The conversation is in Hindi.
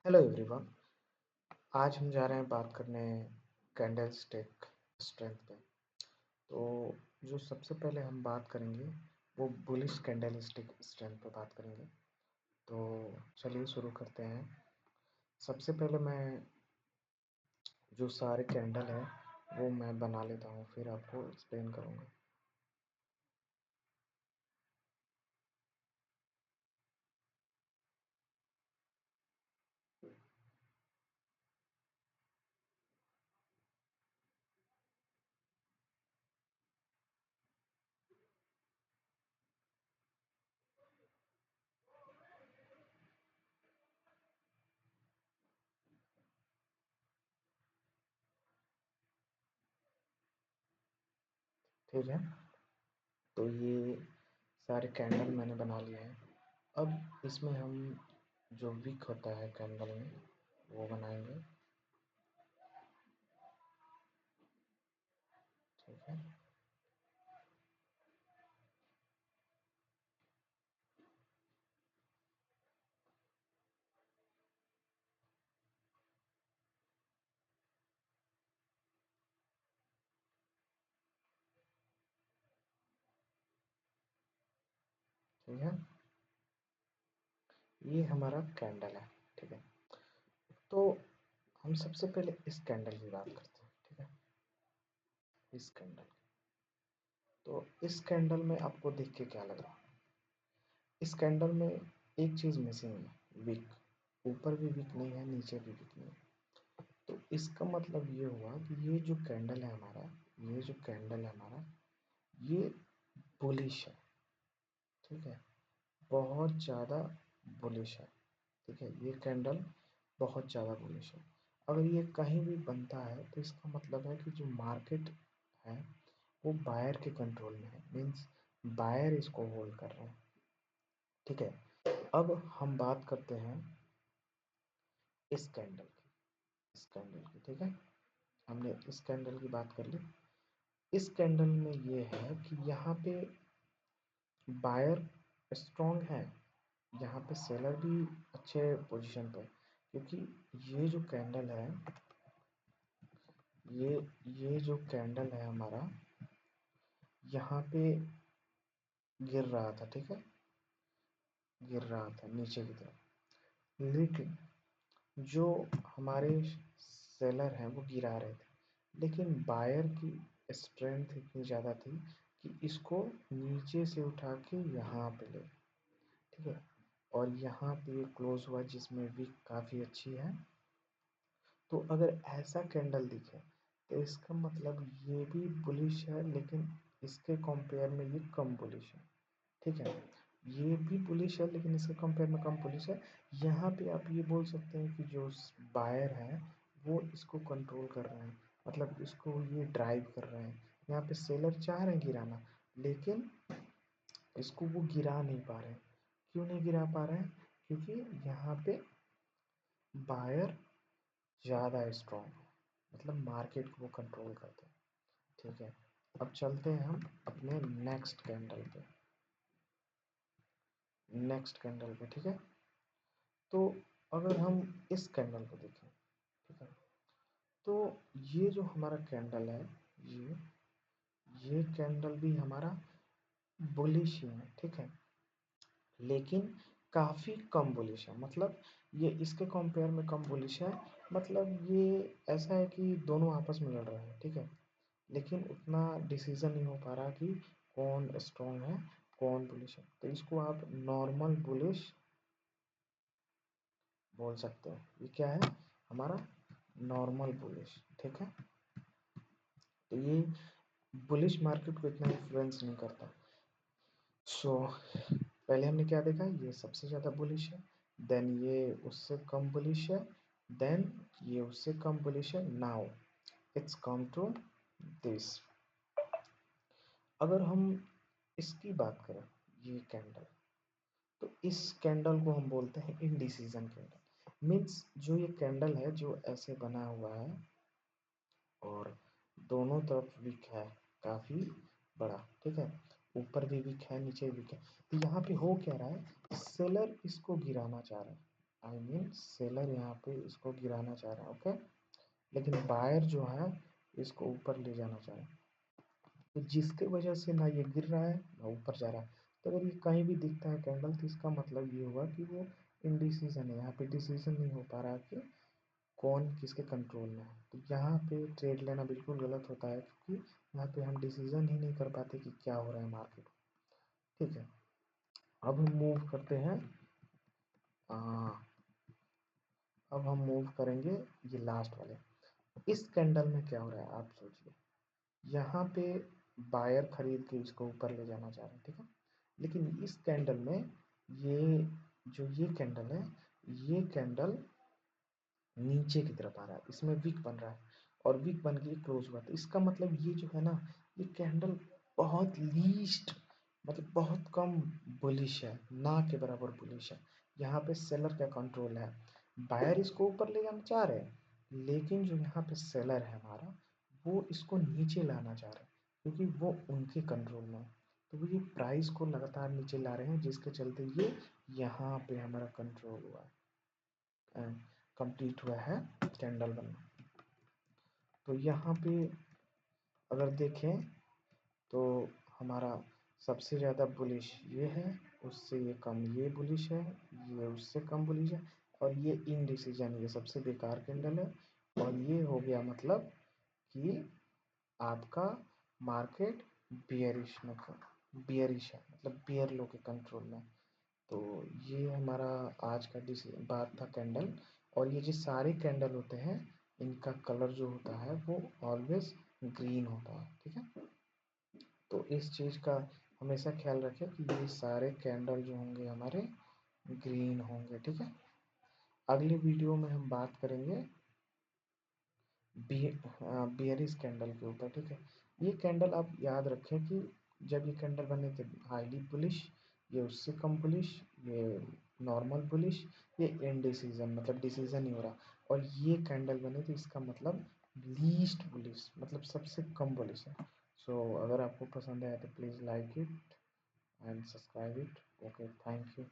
Hello everyone. आज हम जा रहे हैं बात करने कैंडल स्टिक स्ट्रेंथ पे। तो जो सबसे पहले हम बात करेंगे वो बुलिश कैंडल स्टिक स्ट्रेंथ पे बात करेंगे। तो चलिए शुरू करते हैं। सबसे पहले मैं जो सारे कैंडल है वो मैं बना लेता हूँ, फिर आपको एक्सप्लेन करूँगा। ठीक है, तो ये सारे कैंडल मैंने बना लिए हैं। अब इसमें हम जो विक होता है कैंडल में वो बनाएंगे। ठीक है, ठीक है, ये हमारा कैंडल है। ठीक है, तो हम सबसे पहले इस कैंडल की बात करते हैं। ठीक है, इस कैंडल, तो इस कैंडल में आपको देख के क्या लग रहा है? इस कैंडल में एक चीज मिसिंग है, विक। ऊपर भी विक नहीं है, नीचे भी विक नहीं है। तो इसका मतलब ये हुआ कि ये जो कैंडल है हमारा, ये जो कैंडल है हमारा, ये बुलिश है। ठीक है, बहुत ज़्यादा बुलिश है। ठीक है, ये कैंडल बहुत ज़्यादा बुलिश है। अगर ये कहीं भी बनता है तो इसका मतलब है कि जो मार्केट है वो बायर के कंट्रोल में है, मीन्स बायर इसको होल्ड कर रहे हैं। ठीक है, अब हम बात करते हैं इस कैंडल की, इस कैंडल की। ठीक है, हमने इस कैंडल की बात कर ली। इस कैंडल में ये है कि यहाँ पे बायर स्ट्रॉन्ग है, यहाँ पे सेलर भी अच्छे पोजीशन पे, क्योंकि ये जो कैंडल है, ये ये जो कैंडल है हमारा, यहाँ पे गिर रहा था। ठीक है, गिर रहा था नीचे की तरफ, लेकिन जो हमारे सेलर हैं वो गिरा रहे थे, लेकिन बायर की स्ट्रेंथ इतनी ज़्यादा थी कि इसको नीचे से उठा के यहाँ पे ले। ठीक है, और यहाँ पे ये क्लोज हुआ जिसमें विक काफ़ी अच्छी है। तो अगर ऐसा कैंडल दिखे तो इसका मतलब ये भी बुलिश है, लेकिन इसके कंपेयर में ये कम बुलिश है। ठीक है, ये भी बुलिश है लेकिन इसके कंपेयर में कम बुलिश है। यहाँ पे आप ये बोल सकते हैं कि जो बायर है वो इसको कंट्रोल कर रहे हैं, मतलब इसको ये ड्राइव कर रहे हैं। यहाँ पे सेलर चाह रहे हैं गिराना, लेकिन इसको वो गिरा नहीं पा रहे हैं। क्यों नहीं गिरा पा रहे हैं? क्योंकि यहाँ पे बायर ज़्यादा स्ट्रॉन्ग है, मतलब मार्केट को वो कंट्रोल करते हैं। ठीक है, अब चलते हैं हम अपने नेक्स्ट कैंडल पे, नेक्स्ट कैंडल पे। ठीक है, तो अगर हम इस कैंडल को देखें, ठीक है, तो ये जो हमारा कैंडल है, ये कैंडल भी हमारा बुलिश ही है। ठीक है, लेकिन काफ़ी कम बुलिश है, मतलब ये इसके कंपेयर में कम बुलिश है। मतलब ये ऐसा है कि दोनों आपस में लड़ रहे हैं। ठीक है, लेकिन उतना डिसीजन नहीं हो पा रहा कि कौन स्ट्रॉन्ग है, कौन बुलिश है। तो इसको आप नॉर्मल बुलिश बोल सकते हैं। ये क्या है? हमारा नॉर्मल बुलिश। ठीक है, तो ये बुलिश मार्केट को इतना इन्फ्लुएंस नहीं करता। सो पहले हमने क्या देखा, ये सबसे ज़्यादा बुलिश है, देन ये उससे कम बुलिश है, देन ये उससे कम बुलिश है। Now it's come to this. अगर हम इसकी बात करें, ये कैंडल, तो इस कैंडल को हम बोलते हैं इनडिसीजन कैंडल। मीन्स जो ये कैंडल है जो ऐसे बना हुआ है और दोनों तरफ विक है काफ़ी बड़ा। ठीक है, ऊपर भी विक है, नीचे भी विक है। तो यहाँ पे हो क्या रहा है, सेलर इसको गिराना चाह रहा है। आई मीन सेलर यहाँ पे इसको गिराना चाह रहा है, ओके। लेकिन बायर जो है इसको ऊपर ले जाना चाह रहा है, तो जिसके वजह से ना ये गिर रहा है ना ऊपर जा रहा है। तो अगर ये कहीं भी दिखता है कैंडल, तो इसका मतलब ये हुआ कि वो इनडिसीजन है, यहाँ पे डिसीजन नहीं हो पा रहा है कि कौन किसके कंट्रोल में है। तो यहाँ पे ट्रेड लेना बिल्कुल गलत होता है, क्योंकि यहाँ पे हम डिसीजन ही नहीं कर पाते कि क्या हो रहा है मार्केट में, ठीक है। अब हम मूव करते हैं, आ, अब हम मूव करेंगे ये लास्ट वाले। इस कैंडल में क्या हो रहा है आप सोचिए, यहाँ पे बायर खरीद के इसको ऊपर ले जाना चाह रहे हैं, ठीक है। लेकिन इस कैंडल में ये जो ये कैंडल है, ये कैंडल नीचे की तरफ आ रहा है, इसमें विक बन रहा है और विक बन के क्लोज हुआ। तो इसका मतलब ये जो है ना, ये कैंडल बहुत लीस्ट, मतलब बहुत कम बुलिश है, ना के बराबर बुलिश है। यहाँ पे सेलर का कंट्रोल है, बायर इसको ऊपर ले जाना चाह रहे हैं, लेकिन जो यहाँ पे सेलर है हमारा, वो इसको नीचे लाना चाह रहे हैं, क्योंकि वो उनके कंट्रोल में है। तो वो ये प्राइस को लगातार नीचे ला रहे हैं, जिसके चलते ये यहाँ पे हमारा कंट्रोल हुआ है, कंप्लीट हुआ है कैंडल बनना। तो यहाँ पे अगर देखें तो हमारा सबसे ज़्यादा बुलिश ये है, उससे ये कम ये बुलिश है, ये उससे कम बुलिश है, और ये इनडिसीजन, ये सबसे बेकार कैंडल है। और ये हो गया मतलब कि आपका मार्केट बियरिश में, बियरिश है, मतलब बियर लो के कंट्रोल में। तो ये हमारा आज का बात था कैंडल। और ये जो सारे कैंडल होते हैं, इनका कलर जो होता है वो ऑलवेज ग्रीन होता है, ठीक है। तो इस चीज़ का हमेशा ख्याल रखें कि ये सारे कैंडल जो होंगे हमारे ग्रीन होंगे, ठीक है। अगले वीडियो में हम बात करेंगे बियरिश कैंडल के ऊपर, ठीक है। ये कैंडल आप याद रखें कि जब ये कैंडल बने थे हाईली बुलिश, ये उससे कम बुलिश, ये नॉर्मल बुलिश, ये इनडिसीजन, मतलब डिसीजन नहीं हो रहा। और ये कैंडल बने तो इसका मतलब लीस्ट बुलिश, मतलब सबसे कम बुलिश है। सो अगर आपको पसंद आया तो please like it and subscribe it. Okay, thank you.